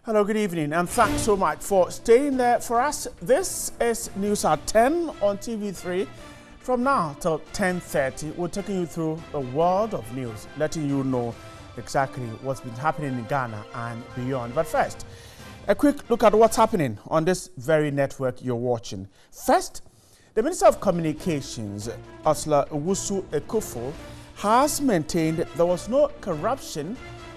Hello, good evening, and thanks so much for staying there for us. This is News at 10 on TV3. From now till 10:30, we're taking you through the world of news, letting you know exactly what's been happening in Ghana and beyond. But first, a quick look at what's happening on this very network you're watching. First, the Minister of Communications, Ursula Owusu Ekufo, has maintained there was no corruption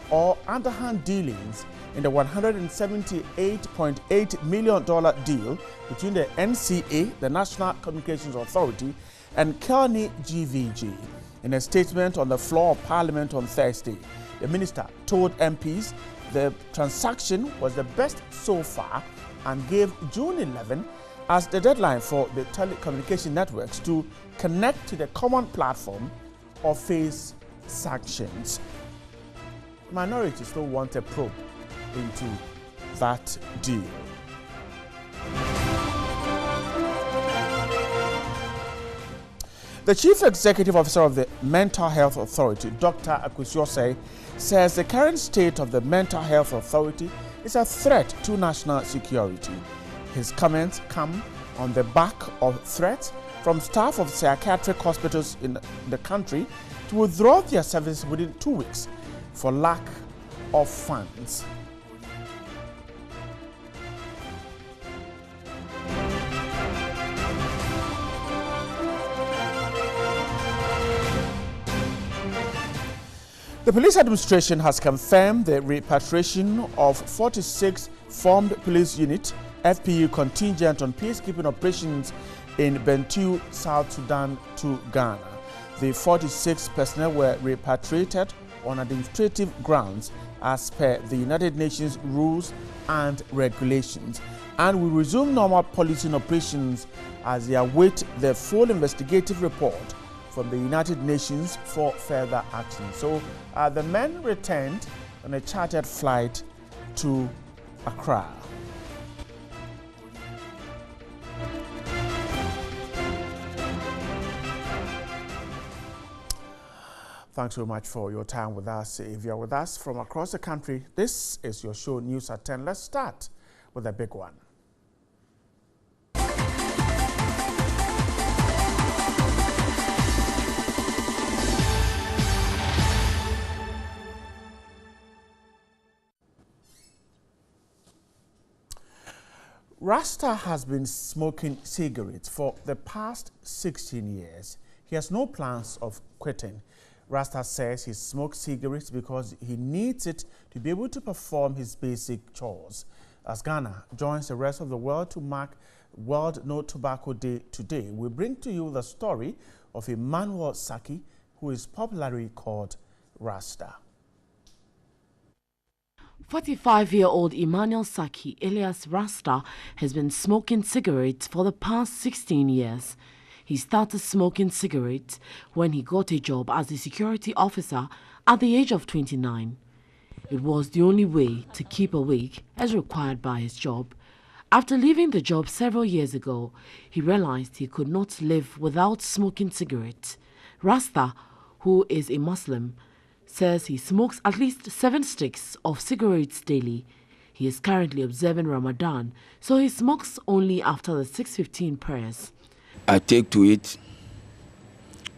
or underhand dealings in the $178.8 million deal between the NCA, the National Communications Authority, and Kearney GVG. In a statement on the floor of Parliament on Thursday, the minister told MPs the transaction was the best so far and gave June 11 as the deadline for the telecommunication networks to connect to the common platform or face sanctions. Minorities still want a probe into that deal. The Chief Executive Officer of the Mental Health Authority, Dr. Akosua Osei, says the current state of the Mental Health Authority is a threat to national security. His comments come on the back of threats from staff of psychiatric hospitals in the country to withdraw their services within 2 weeks for lack of funds. The police administration has confirmed the repatriation of 46 formed police unit FPU contingent on peacekeeping operations in Bentiu, South Sudan to Ghana. The 46 personnel were repatriated on administrative grounds as per the United Nations rules and regulations, and will resume normal policing operations as they await the full investigative report from the United Nations for further action. So the men returned on a chartered flight to Accra. Thanks so much for your time with us. If you're with us from across the country, this is your show News at 10. Let's start with a big one. Rasta has been smoking cigarettes for the past 16 years. He has no plans of quitting. Rasta says he smokes cigarettes because he needs it to be able to perform his basic chores. As Ghana joins the rest of the world to mark World No Tobacco Day today, we bring to you the story of Emmanuel Saki, who is popularly called Rasta. 45-year-old Emmanuel Saki, alias Rasta, has been smoking cigarettes for the past 16 years. He started smoking cigarettes when he got a job as a security officer at the age of 29. It was the only way to keep awake as required by his job. After leaving the job several years ago, he realized he could not live without smoking cigarettes. Rasta, who is a Muslim, says he smokes at least 7 sticks of cigarettes daily. He is currently observing Ramadan, so he smokes only after the 6:15 prayers. I take to it,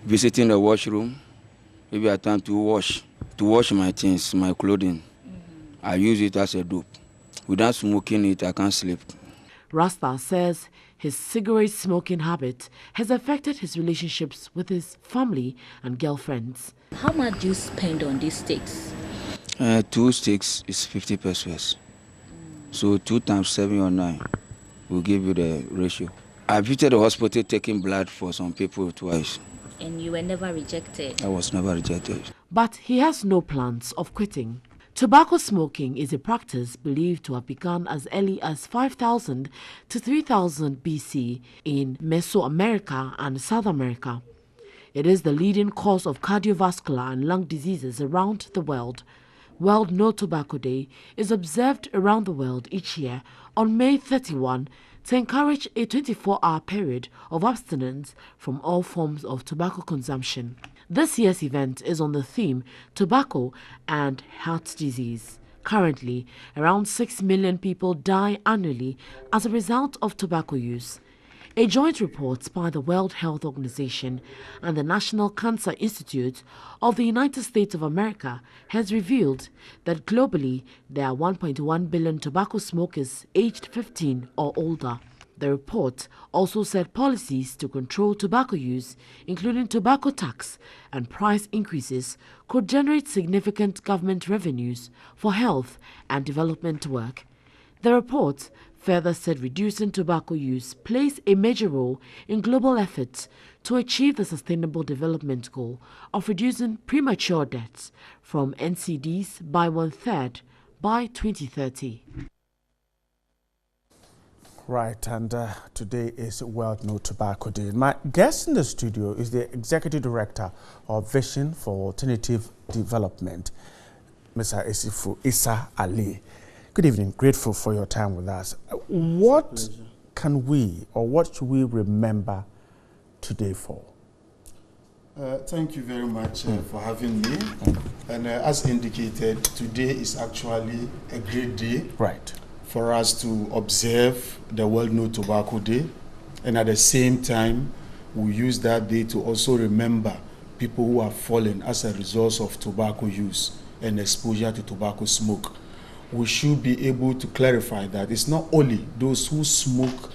visiting the washroom, maybe I time to wash my things, my clothing. I use it as a dope. Without smoking it, I can't sleep. Rasta says his cigarette smoking habit has affected his relationships with his family and girlfriends. How much do you spend on these sticks? 2 sticks is 50 pesos. So 2 times 7 or 9 will give you the ratio. I visited the hospital taking blood for some people twice. And you were never rejected? I was never rejected. But he has no plans of quitting. Tobacco smoking is a practice believed to have begun as early as 5000 to 3000 BC in Mesoamerica and South America. It is the leading cause of cardiovascular and lung diseases around the world. World No Tobacco Day is observed around the world each year on May 31 to encourage a 24-hour period of abstinence from all forms of tobacco consumption. This year's event is on the theme Tobacco and Heart Disease. Currently, around 6 million people die annually as a result of tobacco use. A joint report by the World Health Organization and the National Cancer Institute of the United States of America has revealed that globally there are 1.1 billion tobacco smokers aged 15 or older. The report also said policies to control tobacco use, including tobacco tax and price increases, could generate significant government revenues for health and development work. The report further said reducing tobacco use plays a major role in global efforts to achieve the Sustainable Development Goal of reducing premature deaths from NCDs by 1/3 by 2030. Right, and today is World No Tobacco Day. My guest in the studio is the Executive Director of Vision for Alternative Development, Mr. Isifu Issa Ali. Good evening, grateful for your time with us. What can we, or what should we remember today for? Thank you very much for having me. And as indicated, today is actually a great day. Right. For us to observe the World No Tobacco Day, and at the same time, we use that day to also remember people who have fallen as a result of tobacco use and exposure to tobacco smoke. We should be able to clarify that it's not only those who smoke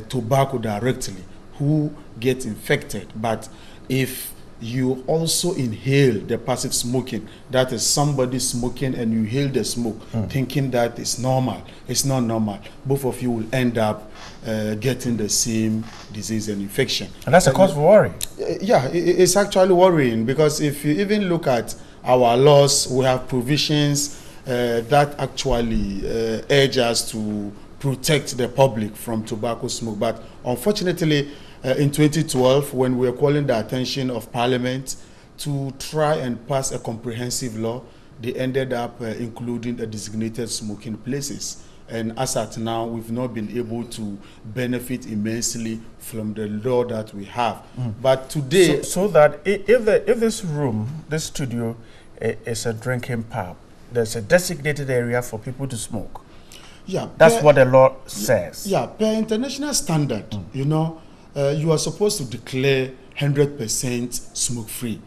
tobacco directly who get infected, but if you also inhale the passive smoking, that is somebody smoking and you inhale the smoke thinking that it's normal. It's not normal. Both of you will end up getting the same disease and infection. And that's a cause for worry. Yeah, it's actually worrying, because if you even look at our laws, we have provisions that actually urge us to protect the public from tobacco smoke. But unfortunately, in 2012, when we were calling the attention of Parliament to try and pass a comprehensive law, they ended up including the designated smoking places. And as at now, we've not been able to benefit immensely from the law that we have. But today... So that if this room, this studio, is a drinking pub, there's a designated area for people to smoke. Yeah. That's what the law says. Yeah, per international standard, you know, you are supposed to declare 100% smoke-free.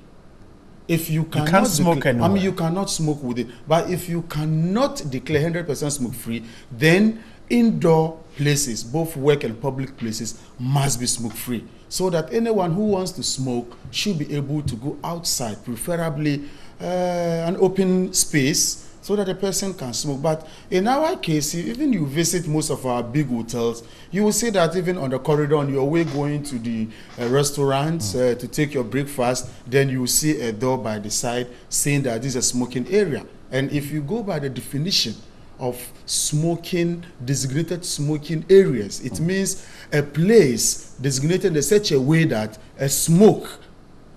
If you can't smoke anywhere. I mean, you cannot smoke with it. But if you cannot declare 100% smoke-free, then indoor places, both work and public places, must be smoke-free. So that anyone who wants to smoke should be able to go outside, preferably an open space, so that a person can smoke. But in our case, even you visit most of our big hotels, you will see that even on the corridor on your way going to the restaurants to take your breakfast, then you will see a door by the side saying that this is a smoking area. And if you go by the definition of smoking, designated smoking areas, it means a place designated in such a way that a smoke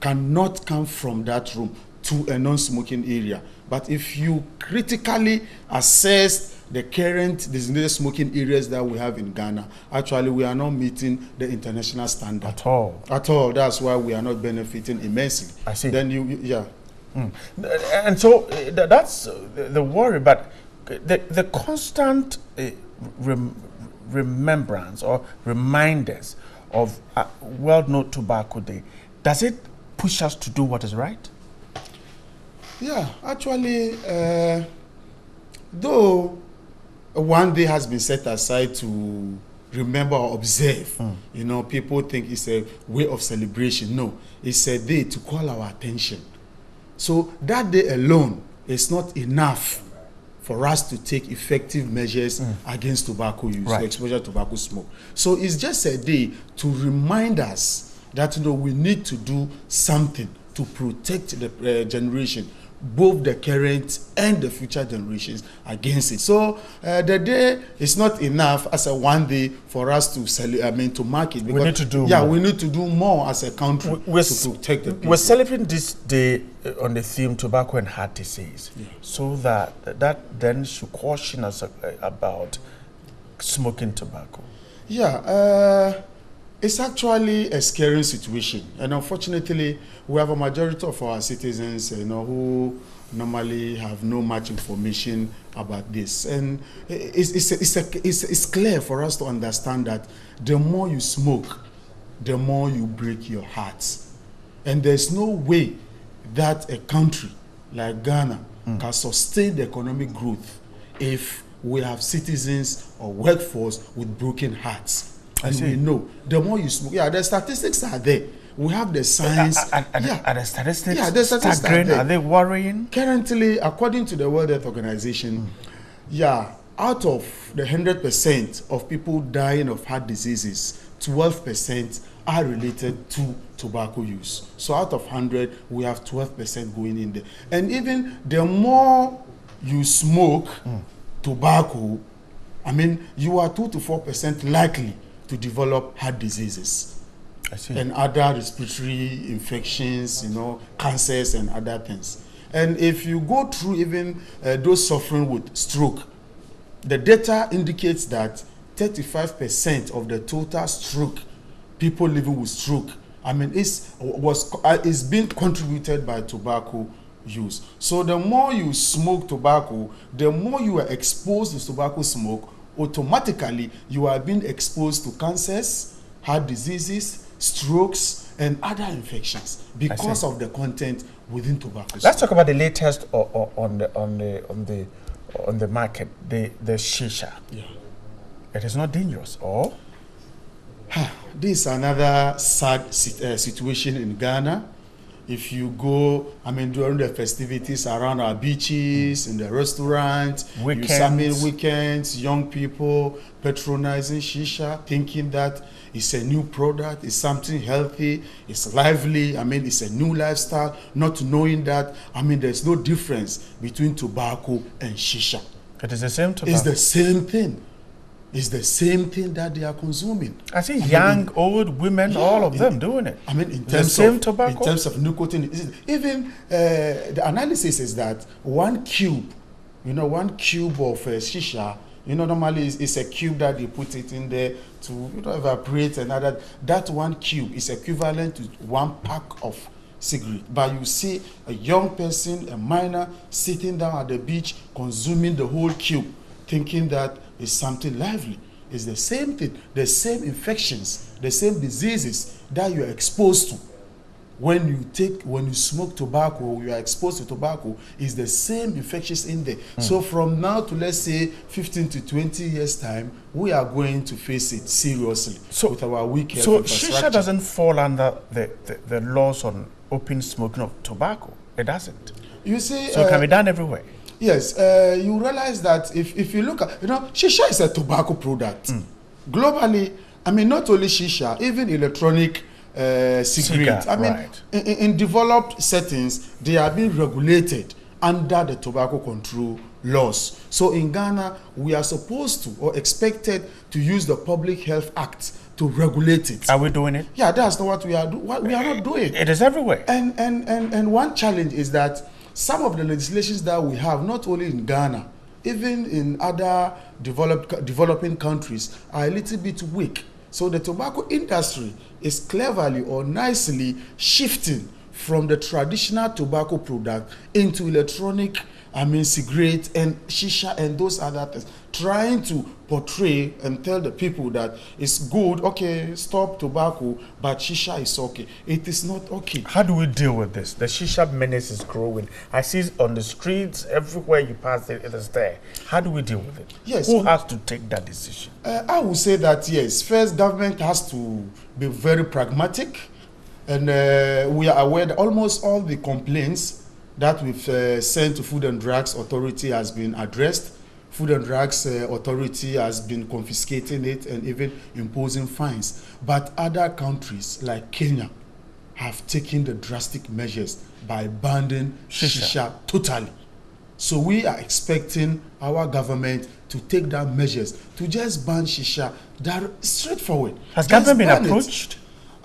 cannot come from that room to a non-smoking area. But if you critically assess the current designated smoking areas that we have in Ghana, actually we are not meeting the international standard. At all. At all. That's why we are not benefiting immensely. I see. Then yeah. And so that's the worry, but the constant remembrance or reminders of World No Tobacco Day, does it push us to do what is right? Yeah, actually, though one day has been set aside to remember or observe, you know, people think it's a way of celebration. No, it's a day to call our attention. So that day alone is not enough for us to take effective measures against tobacco use, or exposure to tobacco smoke. So it's just a day to remind us that, you know, we need to do something to protect the generation, both the current and the future generations, against it. So the day is not enough as a one day for us to to mark it. We need to do more. We need to do more as a country to protect the people. We're celebrating this day on the theme tobacco and heart disease, so that then should caution us about smoking tobacco. Yeah, It's actually a scary situation, and unfortunately, we have a majority of our citizens, who normally have no much information about this. And it's clear for us to understand that the more you smoke, the more you break your hearts. And there's no way that a country like Ghana can sustain the economic growth if we have citizens or workforce with broken hearts. And we know the more you smoke, the statistics are there. We have the science. Are the statistics the statistics staggering? Are they worrying? Currently, according to the World Health Organization, out of the 100% of people dying of heart diseases, 12% are related to tobacco use. So out of 100, we have 12% going in there. And even the more you smoke tobacco, you are 2 to 4% likely to develop heart diseases and other respiratory infections, cancers and other things. And if you go through even those suffering with stroke, the data indicates that 35% of the total stroke, people living with stroke, is being contributed by tobacco use. So the more you smoke tobacco, the more you are exposed to tobacco smoke, automatically you are being exposed to cancers, heart diseases, strokes, and other infections because of the content within tobacco. Let's talk about the latest on the market, the shisha. Yeah. It is not dangerous, or? This is another sad situation in Ghana. If you go, during the festivities around our beaches, in the restaurants, weekends, young people patronizing shisha, thinking that it's a new product, it's something healthy, it's lively, it's a new lifestyle, not knowing that, there's no difference between tobacco and shisha. It is the same tobacco. It's the same thing. It's the same thing that they are consuming. I see young, old, women, all of them doing it. In terms of nicotine, even the analysis is that 1 cube, 1 cube of shisha, normally it's a cube that they put it in there to evaporate and other. That 1 cube is equivalent to 1 pack of cigarette. But you see a young person, a minor, sitting down at the beach, consuming the whole cube, thinking that it's something lively. It's the same thing, the same infections, the same diseases that you are exposed to. When you smoke tobacco, you are exposed to tobacco, is the same infections in there. So from now to, let's say, 15 to 20 years time, we are going to face it seriously with our weak health infrastructure. So shisha doesn't fall under the laws on open smoking of tobacco. It doesn't. You see, so it can be done everywhere. Yes, you realize that if you look at, shisha is a tobacco product. Globally, not only shisha, even electronic cigarettes. In developed settings, they are being regulated under the tobacco control laws. So in Ghana, we are supposed to or expected to use the Public Health Act to regulate it. Are we doing it? Yeah, that's not what we are doing. We are not doing. It is everywhere. And one challenge is that some of the legislations that we have, not only in Ghana, even in other developing countries, are a little bit weak. So the tobacco industry is cleverly or nicely shifting from the traditional tobacco product into electronic, cigarette and shisha and those other things, trying to portray and tell the people that it's good, okay, stop tobacco, but shisha is okay. It is not okay. How do we deal with this? The shisha menace is growing. I see it on the streets, everywhere you pass it is there. How do we deal with it? Yes. Who has to take that decision? I would say that, yes, first government has to be very pragmatic, and we are aware that almost all the complaints that we've sent to Food and Drugs Authority has been addressed. Food and Drugs Authority has been confiscating it and even imposing fines. But other countries like Kenya have taken the drastic measures by banning shisha totally. So we are expecting our government to take down measures to just ban shisha. That straightforward. Has government been approached?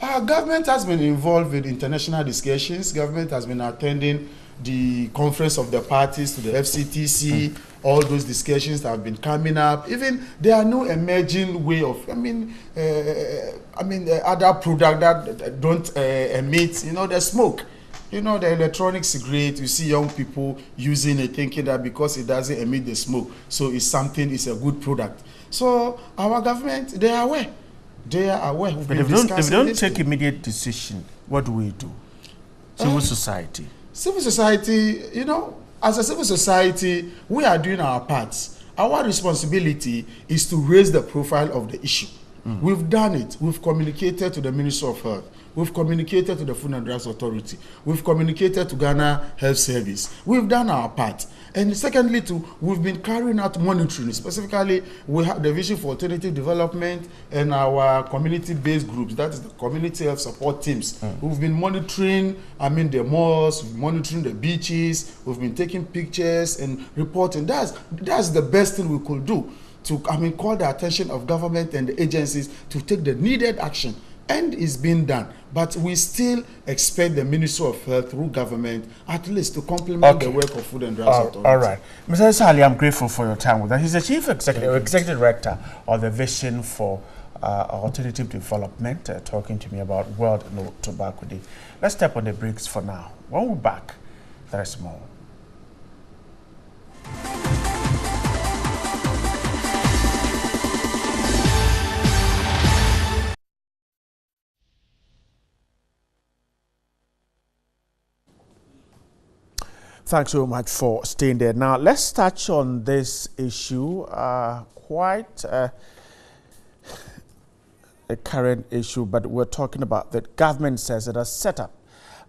Our government has been involved with international discussions. Government has been attending the conference of the parties to the FCTC, all those discussions that have been coming up. Even there are no emerging way of, other products that don't emit, the smoke. The electronic cigarette, you see young people using it, thinking that because it doesn't emit the smoke, so it's a good product. So our government, they are aware. But if they don't take immediate decision, what do we do? Civil society. Civil society, as a civil society, we are doing our parts. Our responsibility is to raise the profile of the issue. We've done it. We've communicated to the Ministry of Health. We've communicated to the Food and Drugs Authority. We've communicated to Ghana Health Service. We've done our part. And secondly, we've been carrying out monitoring. Specifically, we have the Vision for Alternative Development and our community-based groups. That is the community health support teams. We've been monitoring, the malls, monitoring the beaches. We've been taking pictures and reporting. That's the best thing we could do to call the attention of government and the agencies to take the needed action. And it's been done. But we still expect the Ministry of Health through government at least to complement the work of Food and Drugs Authority. All right. Mr. Sali, I'm grateful for your time with us. He's the Chief Executive Director of the Vision for Alternative Development, talking to me about World No Tobacco Day. Let's step on the brakes for now. When we're back, there's more. Thanks so much for staying there. Now, let's touch on this issue, quite a current issue, but we're talking about that government says it has set up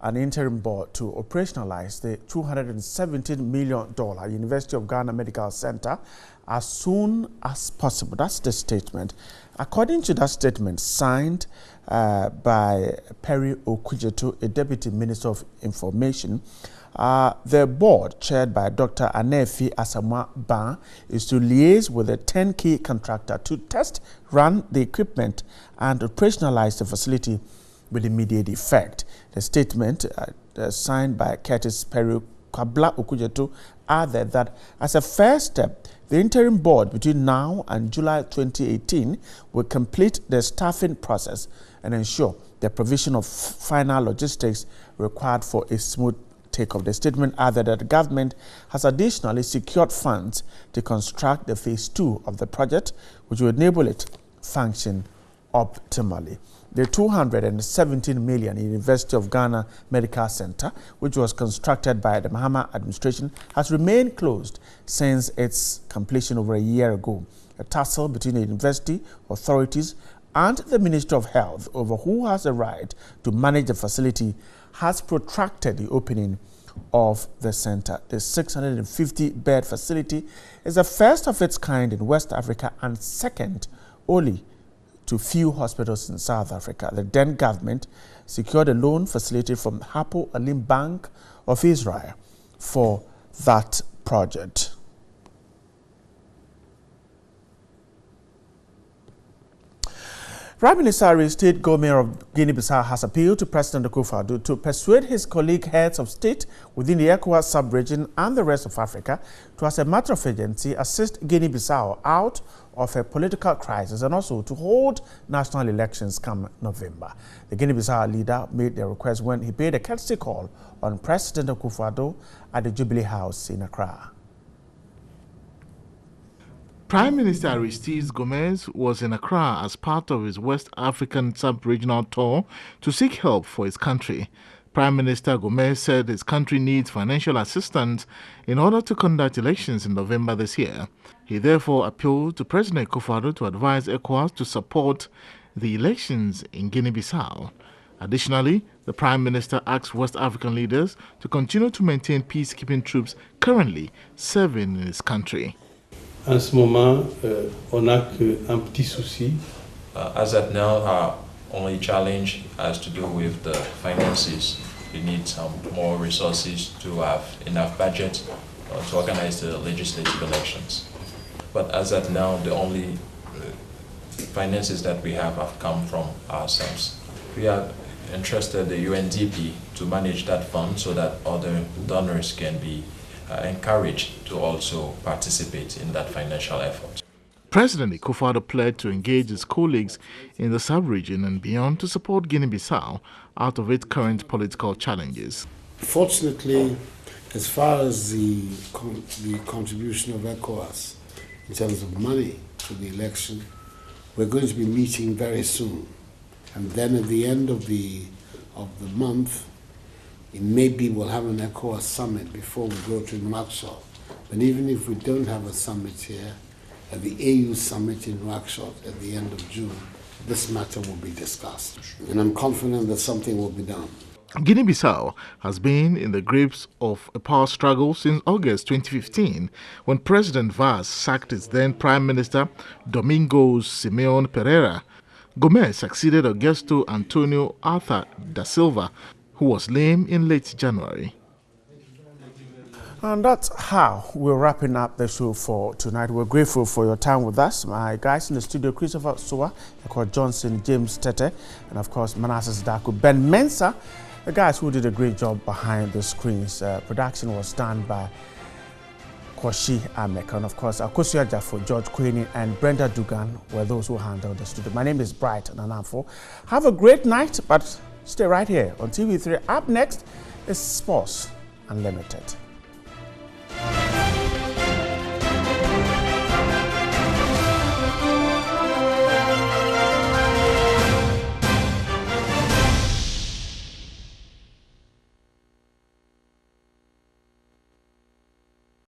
an interim board to operationalize the $217 million University of Ghana Medical Center as soon as possible. That's the statement. According to that statement signed by Perry Okujeto, a Deputy Minister of Information, the board, chaired by Dr. Anefi Asamoah Ban, is to liaise with a 10K contractor to test, run the equipment, and operationalize the facility with immediate effect. The statement, signed by Curtis Perry Okujeto, added that as a first step, the interim board between now and July 2018 will complete the staffing process and ensure the provision of final logistics required for a smooth take-off. The statement added that the government has additionally secured funds to construct the phase 2 of the project, which will enable it function optimally. The $217 million University of Ghana Medical Center, which was constructed by the Mahama administration, has remained closed since its completion over a year ago. A tussle between the university authorities and the Ministry of Health over who has the right to manage the facility has protracted the opening of the center. The 650-bed facility is the first of its kind in West Africa and second only to few hospitals in South Africa. The then government secured a loan facility from Hapo Alim Bank of Israel for that project. Prime Minister Aristide Gourmet of Guinea-Bissau has appealed to President Akufo-Addo to persuade his colleague heads of state within the ECOWAS sub-region and the rest of Africa to, as a matter of urgency, assist Guinea-Bissau out of a political crisis and also to hold national elections come November. The Guinea-Bissau leader made the request when he paid a courtesy call on President Akufo-Addo at the Jubilee House in Accra. Prime Minister Aristide Gourmet was in Accra as part of his West African sub-regional tour to seek help for his country. Prime Minister Gourmet said his country needs financial assistance in order to conduct elections in November this year. He therefore appealed to President Akufo-Addo to advise ECOWAS to support the elections in Guinea-Bissau. Additionally, the Prime Minister asked West African leaders to continue to maintain peacekeeping troops currently serving in his country. En ce moment, on n'a qu'un petit souci. As at now, our only challenge has to do with the finances. We need some more resources to have enough budget to organize the legislative elections. But as at now, the only finances that we have come from ourselves. We are entrusted the UNDP to manage that fund so that other donors can be encouraged to also participate in that financial effort. President Akufo-Addo pledged to engage his colleagues in the sub-region and beyond to support Guinea-Bissau out of its current political challenges. Fortunately, as far as the contribution of ECOWAS in terms of money to the election, we're going to be meeting very soon. And then at the end of the month, maybe we'll have an ECOWAS summit before we go to Nouakchott. But even if we don't have a summit here, at the AU summit in Nouakchott at the end of June, this matter will be discussed. And I'm confident that something will be done. Guinea-Bissau has been in the grips of a power struggle since August 2015, when President Vaz sacked its then Prime Minister Domingos Simeon Pereira. Gomez succeeded Augusto Antonio Arthur da Silva, who was lame in late January. And that's how we're wrapping up the show for tonight. We're grateful for your time with us. My guys in the studio, Christopher Sowa, Johnson, James Tete, and of course Manasseh Daku, Ben Mensah, the guys who did a great job behind the screens. Production was done by Kwashi Amek, and of course Akosia Jafo, George Queenie, and Brenda Dugan were those who handled the studio. My name is Bright Nanamfo. Have a great night, but stay right here on TV3. Up next is Sports Unlimited.